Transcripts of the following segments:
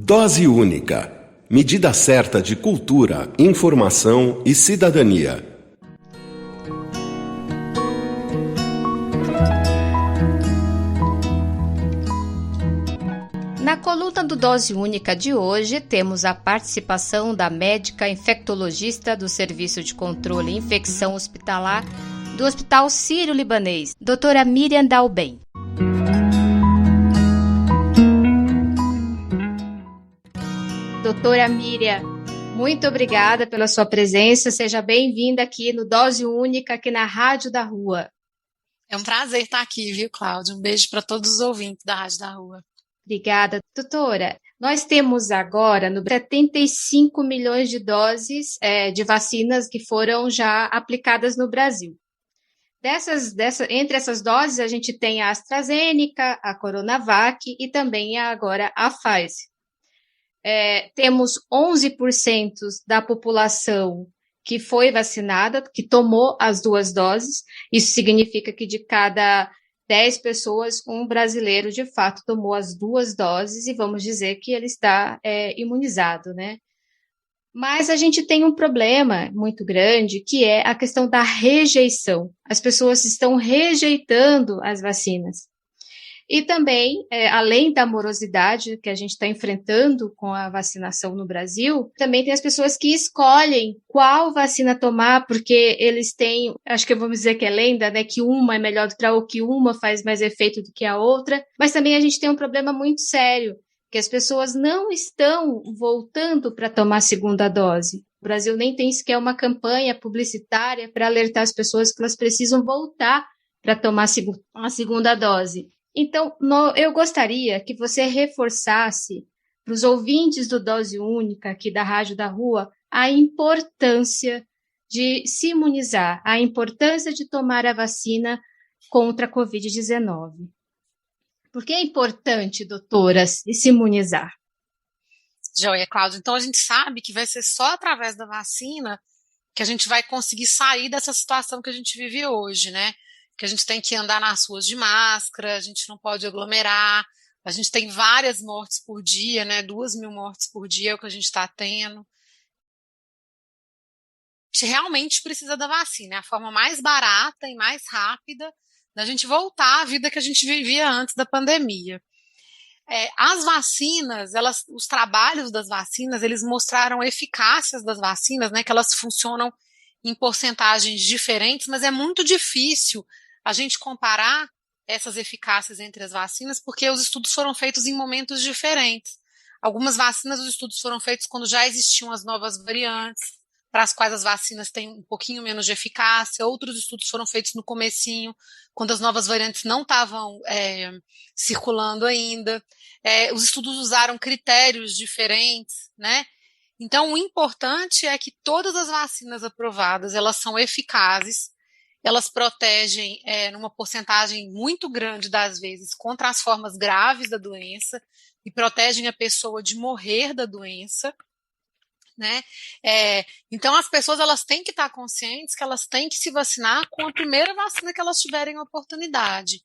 Dose única. Medida certa de cultura, informação e cidadania. Na coluna do Dose Única de hoje, temos a participação da médica infectologista do Serviço de Controle e Infecção Hospitalar do Hospital Sírio-Libanês, doutora Miriam Dalben. Doutora Miriam, muito obrigada pela sua presença, seja bem-vinda aqui no Dose Única, aqui na Rádio da Rua. É um prazer estar aqui, viu, Cláudia? Um beijo para todos os ouvintes da Rádio da Rua. Obrigada, doutora. Nós temos agora 75 milhões de doses de vacinas que foram já aplicadas no Brasil. Entre essas doses, a gente tem a AstraZeneca, a Coronavac e também agora a Pfizer. Temos 11% da população que foi vacinada, que tomou as duas doses. Isso significa que de cada 10 pessoas, um brasileiro, de fato, tomou as duas doses e vamos dizer que ele está imunizado, né? Mas a gente tem um problema muito grande, que é a questão da rejeição. As pessoas estão rejeitando as vacinas. E também, além da morosidade que a gente está enfrentando com a vacinação no Brasil, também tem as pessoas que escolhem qual vacina tomar, porque eles têm, acho que vamos dizer que é lenda, né, que uma é melhor do que a outra, que uma faz mais efeito do que a outra, mas também a gente tem um problema muito sério, que as pessoas não estão voltando para tomar a segunda dose. O Brasil nem tem sequer uma campanha publicitária para alertar as pessoas que elas precisam voltar para tomar a segunda dose. Então, eu gostaria que você reforçasse para os ouvintes do Dose Única aqui da Rádio da Rua a importância de se imunizar, a importância de tomar a vacina contra a Covid-19. Por que é importante, doutora, se imunizar? Joia, Cláudia. Então, a gente sabe que vai ser só através da vacina que a gente vai conseguir sair dessa situação que a gente vive hoje, né? Que a gente tem que andar nas ruas de máscara, a gente não pode aglomerar, a gente tem várias mortes por dia, né? 2.000 mortes por dia é o que a gente está tendo. A gente realmente precisa da vacina, é a forma mais barata e mais rápida da gente voltar à vida que a gente vivia antes da pandemia. As vacinas, os trabalhos das vacinas, eles mostraram eficácias das vacinas, né? Que elas funcionam em porcentagens diferentes, mas é muito difícil a gente comparar essas eficácias entre as vacinas, porque os estudos foram feitos em momentos diferentes. Algumas vacinas, os estudos foram feitos quando já existiam as novas variantes, para as quais as vacinas têm um pouquinho menos de eficácia. Outros estudos foram feitos no comecinho, quando as novas variantes não estavam circulando ainda. Os estudos usaram critérios diferentes, né? Então, o importante é que todas as vacinas aprovadas, elas são eficazes, elas protegem numa porcentagem muito grande das vezes contra as formas graves da doença e protegem a pessoa de morrer da doença, né? Então as pessoas elas têm que estar conscientes que elas têm que se vacinar com a primeira vacina que elas tiverem oportunidade.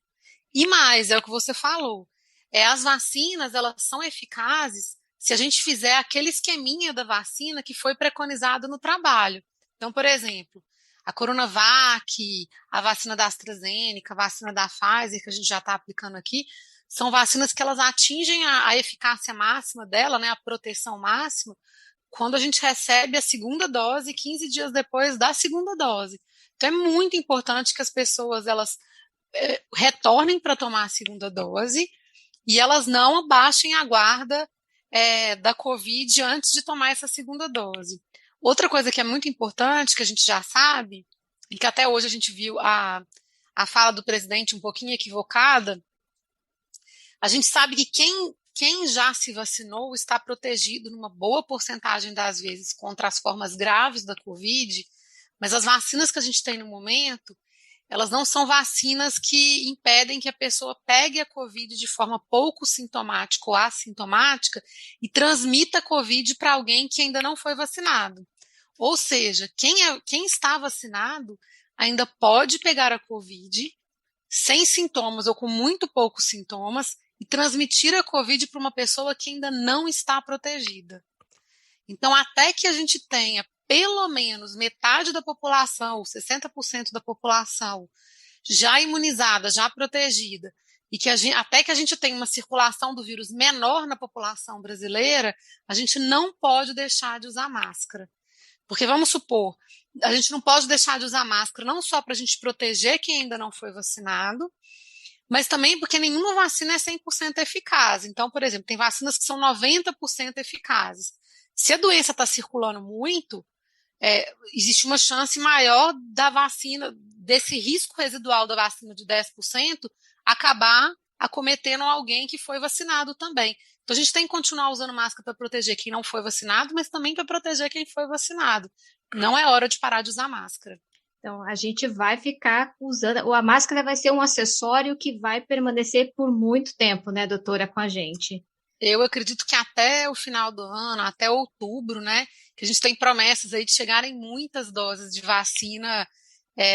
E mais, é o que você falou, as vacinas elas são eficazes se a gente fizer aquele esqueminha da vacina que foi preconizado no trabalho. Então, por exemplo, a Coronavac, a vacina da AstraZeneca, a vacina da Pfizer, que a gente já está aplicando aqui, são vacinas que elas atingem a eficácia máxima dela, né, a proteção máxima, quando a gente recebe a segunda dose, 15 dias depois da segunda dose. Então, é muito importante que as pessoas elas retornem para tomar a segunda dose e elas não abaixem a guarda da Covid antes de tomar essa segunda dose. Outra coisa que é muito importante, que a gente já sabe, e que até hoje a gente viu a fala do presidente um pouquinho equivocada, a gente sabe que quem já se vacinou está protegido numa boa porcentagem das vezes contra as formas graves da Covid, mas as vacinas que a gente tem no momento, elas não são vacinas que impedem que a pessoa pegue a Covid de forma pouco sintomática ou assintomática e transmita a Covid para alguém que ainda não foi vacinado. Ou seja, quem está vacinado ainda pode pegar a Covid sem sintomas ou com muito poucos sintomas e transmitir a Covid para uma pessoa que ainda não está protegida. Então, até que a gente tenha pelo menos metade da população, 60% da população, já imunizada, já protegida, e que até que a gente tenha uma circulação do vírus menor na população brasileira, a gente não pode deixar de usar máscara. Porque vamos supor, a gente não pode deixar de usar máscara não só para a gente proteger quem ainda não foi vacinado, mas também porque nenhuma vacina é 100% eficaz. Então, por exemplo, tem vacinas que são 90% eficazes. Se a doença está circulando muito, existe uma chance maior da vacina, desse risco residual da vacina de 10%, acabar acometendo alguém que foi vacinado também. Então, a gente tem que continuar usando máscara para proteger quem não foi vacinado, mas também para proteger quem foi vacinado. Não é hora de parar de usar máscara. Então, a gente vai ficar usando, a máscara vai ser um acessório que vai permanecer por muito tempo, né, doutora, com a gente. Eu acredito que até o final do ano, até outubro, né, que a gente tem promessas aí de chegarem muitas doses de vacina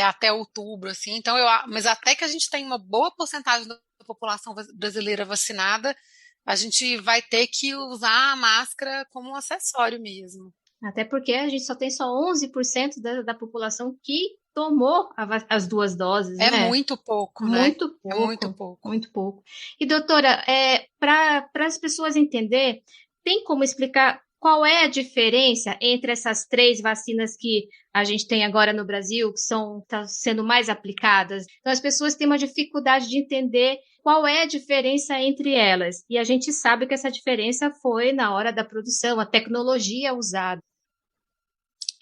até outubro, assim. Então, mas até que a gente tenha uma boa porcentagem da população brasileira vacinada, a gente vai ter que usar a máscara como um acessório mesmo. Até porque a gente só tem 11% da população que tomou as 2 doses, né? É muito pouco, né? Muito pouco. É muito pouco. Muito pouco. E, doutora, para as pessoas entenderem, tem como explicar qual é a diferença entre essas 3 vacinas que a gente tem agora no Brasil, que estão sendo mais aplicadas? Então, as pessoas têm uma dificuldade de entender qual é a diferença entre elas. E a gente sabe que essa diferença foi na hora da produção, a tecnologia usada.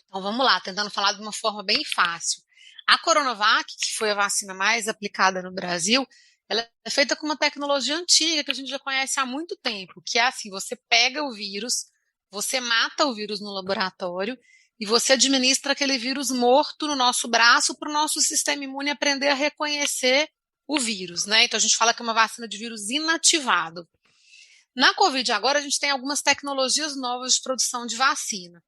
Então, vamos lá, tentando falar de uma forma bem fácil. A Coronavac, que foi a vacina mais aplicada no Brasil, ela é feita com uma tecnologia antiga que a gente já conhece há muito tempo, que é assim, você pega o vírus, você mata o vírus no laboratório e você administra aquele vírus morto no nosso braço para o nosso sistema imune aprender a reconhecer o vírus, né? Então a gente fala que é uma vacina de vírus inativado. Na Covid agora a gente tem algumas tecnologias novas de produção de vacina.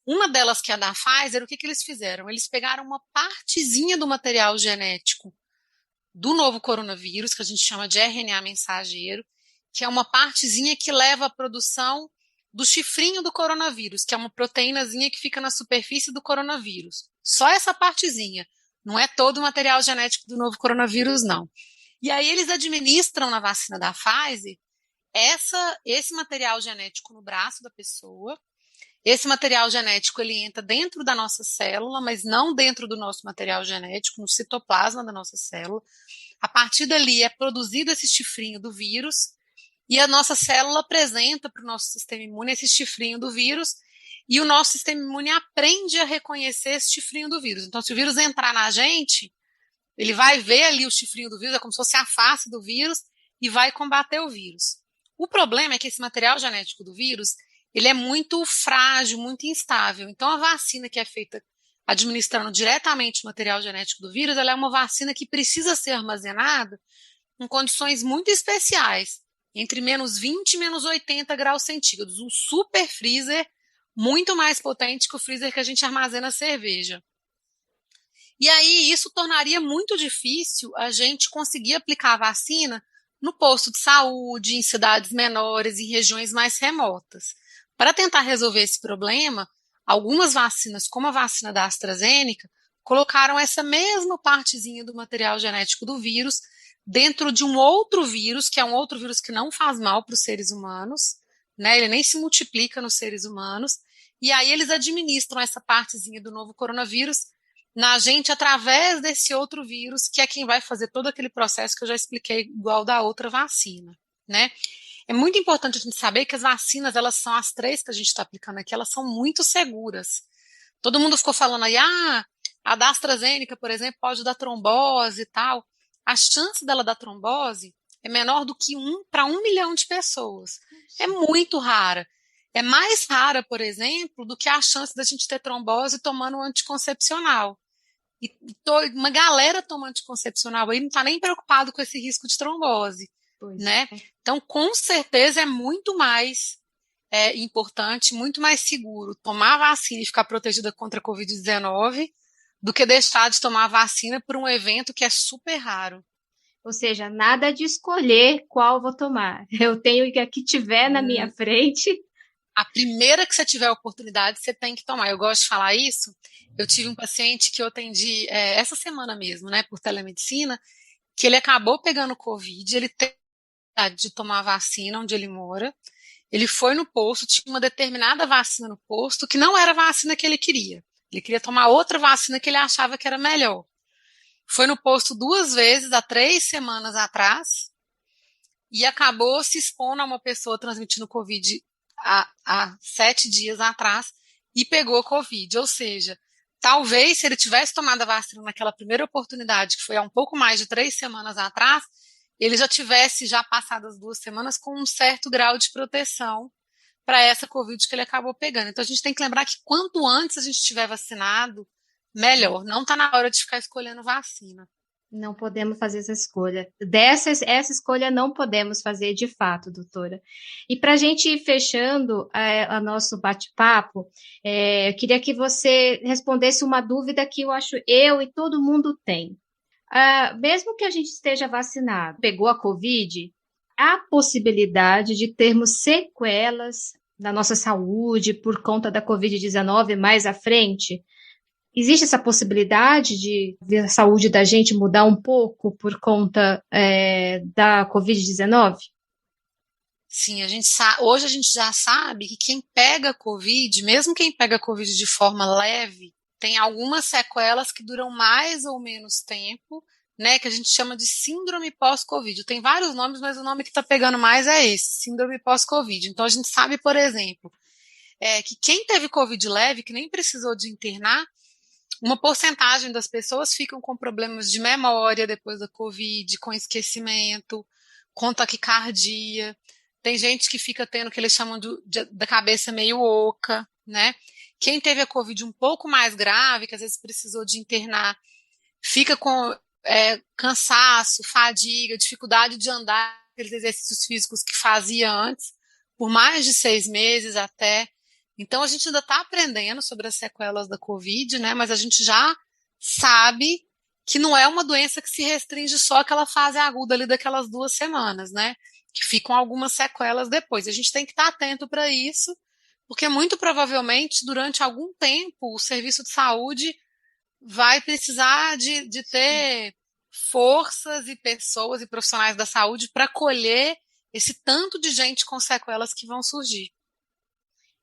Uma delas, que é a da Pfizer, o que eles fizeram? Eles pegaram uma partezinha do material genético do novo coronavírus, que a gente chama de RNA mensageiro, que é uma partezinha que leva à produção do chifrinho do coronavírus, que é uma proteínazinha que fica na superfície do coronavírus. Só essa partezinha. Não é todo o material genético do novo coronavírus, não. E aí eles administram na vacina da Pfizer esse material genético no braço da pessoa. Esse material genético ele entra dentro da nossa célula, mas não dentro do nosso material genético, no citoplasma da nossa célula. A partir dali é produzido esse chifrinho do vírus e a nossa célula apresenta para o nosso sistema imune esse chifrinho do vírus e o nosso sistema imune aprende a reconhecer esse chifrinho do vírus. Então, se o vírus entrar na gente, ele vai ver ali o chifrinho do vírus, é como se fosse a face do vírus e vai combater o vírus. O problema é que esse material genético do vírus ele é muito frágil, muito instável. Então, a vacina que é feita administrando diretamente o material genético do vírus, ela é uma vacina que precisa ser armazenada em condições muito especiais, entre menos 20 e menos 80 graus centígrados. Um super freezer, muito mais potente que o freezer que a gente armazena cerveja. E aí, isso tornaria muito difícil a gente conseguir aplicar a vacina no posto de saúde, em cidades menores, em regiões mais remotas. Para tentar resolver esse problema, algumas vacinas, como a vacina da AstraZeneca, colocaram essa mesma partezinha do material genético do vírus dentro de um outro vírus, que é um outro vírus que não faz mal para os seres humanos, né? Ele nem se multiplica nos seres humanos, e aí eles administram essa partezinha do novo coronavírus na gente através desse outro vírus, que é quem vai fazer todo aquele processo que eu já expliquei, igual da outra vacina, né? É muito importante a gente saber que as vacinas, elas são as 3 que a gente está aplicando aqui, elas são muito seguras. Todo mundo ficou falando aí, a da AstraZeneca, por exemplo, pode dar trombose e tal. A chance dela dar trombose é menor do que 1 para 1 milhão de pessoas. É muito rara. É mais rara, por exemplo, do que a chance da gente ter trombose tomando um anticoncepcional. E uma galera toma anticoncepcional aí não está nem preocupado com esse risco de trombose. Né? Então, com certeza é muito mais importante, muito mais seguro tomar a vacina e ficar protegida contra a Covid-19 do que deixar de tomar a vacina por um evento que é super raro. Ou seja, nada de escolher qual vou tomar. Eu tenho que a que tiver na minha frente. A primeira que você tiver a oportunidade, você tem que tomar. Eu gosto de falar isso. Eu tive um paciente que eu atendi essa semana mesmo, né, por telemedicina, que ele acabou pegando Covid, ele teve de tomar a vacina onde ele mora. Ele foi no posto, tinha uma determinada vacina no posto que não era a vacina que ele queria. Ele queria tomar outra vacina que ele achava que era melhor. Foi no posto 2 vezes, há 3 semanas atrás, e acabou se expondo a uma pessoa transmitindo Covid há 7 dias atrás e pegou Covid. Ou seja, talvez se ele tivesse tomado a vacina naquela primeira oportunidade, que foi há um pouco mais de 3 semanas atrás, ele já tivesse passado as 2 semanas com um certo grau de proteção para essa Covid que ele acabou pegando. Então a gente tem que lembrar que quanto antes a gente estiver vacinado, melhor. Não está na hora de ficar escolhendo vacina. Não podemos fazer essa escolha. Essa escolha não podemos fazer de fato, doutora. E para a gente ir fechando o nosso bate-papo, eu queria que você respondesse uma dúvida que eu acho eu e todo mundo tem. Mesmo que a gente esteja vacinado, pegou a Covid, há possibilidade de termos sequelas na nossa saúde por conta da Covid-19 mais à frente? Existe essa possibilidade de a saúde da gente mudar um pouco por conta da Covid-19? Sim, hoje a gente já sabe que quem pega Covid, mesmo quem pega Covid de forma leve, tem algumas sequelas que duram mais ou menos tempo, né, que a gente chama de síndrome pós-Covid. Tem vários nomes, mas o nome que está pegando mais é esse, síndrome pós-Covid. Então a gente sabe, por exemplo, que quem teve Covid leve, que nem precisou de internar, uma porcentagem das pessoas ficam com problemas de memória depois da Covid, com esquecimento, com taquicardia. Tem gente que fica tendo o que eles chamam da cabeça meio oca, né? Quem teve a Covid um pouco mais grave, que às vezes precisou de internar, fica com cansaço, fadiga, dificuldade de andar, aqueles exercícios físicos que fazia antes, por mais de 6 meses até. Então, a gente ainda está aprendendo sobre as sequelas da Covid, né? Mas a gente já sabe que não é uma doença que se restringe só àquela fase aguda ali daquelas 2 semanas, né? Que ficam algumas sequelas depois. A gente tem que estar atento para isso, porque muito provavelmente, durante algum tempo, o serviço de saúde vai precisar de ter forças e pessoas e profissionais da saúde para acolher esse tanto de gente com sequelas que vão surgir.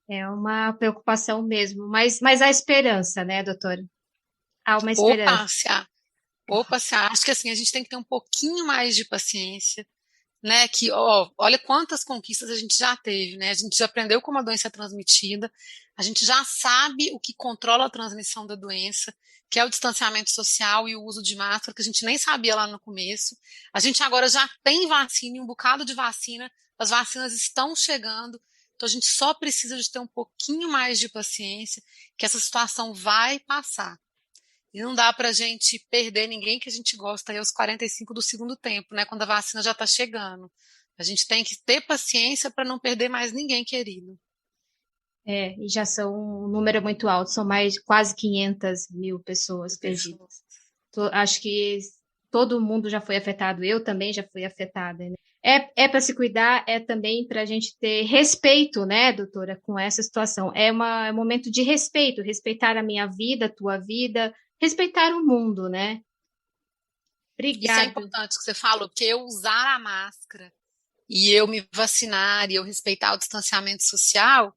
É uma preocupação mesmo, mas há esperança, né, doutora? Há uma esperança. Opa, acho que assim, a gente tem que ter um pouquinho mais de paciência, né, olha quantas conquistas a gente já teve, né, a gente já aprendeu como a doença é transmitida, a gente já sabe o que controla a transmissão da doença, que é o distanciamento social e o uso de máscara, que a gente nem sabia lá no começo, a gente agora já tem vacina, e um bocado de vacina, as vacinas estão chegando, então a gente só precisa de ter um pouquinho mais de paciência, que essa situação vai passar. E não dá para a gente perder ninguém que a gente gosta aí aos 45 do segundo tempo, né? Quando a vacina já está chegando. A gente tem que ter paciência para não perder mais ninguém querido. E já são um número muito alto, são mais quase 500 mil pessoas perdidas. Acho que todo mundo já foi afetado, eu também já fui afetada, né? É para se cuidar, é também para a gente ter respeito, né, doutora, com essa situação. É um momento de respeito, respeitar a minha vida, a tua vida, respeitar o mundo, né? Obrigada. Isso é importante que você falou, porque eu usar a máscara e eu me vacinar e eu respeitar o distanciamento social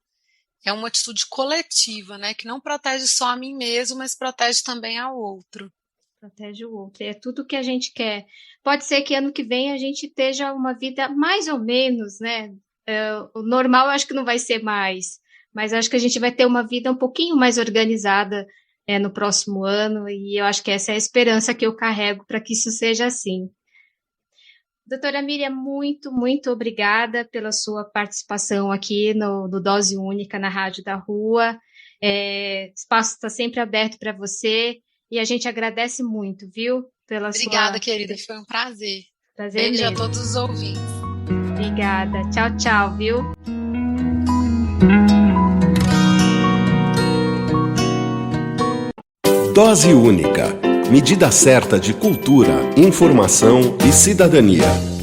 é uma atitude coletiva, né? Que não protege só a mim mesmo, mas protege também ao outro. Protege o outro, é tudo que a gente quer. Pode ser que ano que vem a gente esteja uma vida mais ou menos, né? O normal eu acho que não vai ser mais, mas eu acho que a gente vai ter uma vida um pouquinho mais organizada no próximo ano, e eu acho que essa é a esperança que eu carrego para que isso seja assim. Doutora Miriam, muito, muito obrigada pela sua participação aqui no Dose Única na Rádio da Rua. O espaço está sempre aberto para você e a gente agradece muito, viu? Obrigada, querida, foi um prazer. Beijo mesmo a todos os ouvintes. Obrigada. Tchau, tchau, viu? Dose Única. Medida Certa de Cultura, Informação e Cidadania.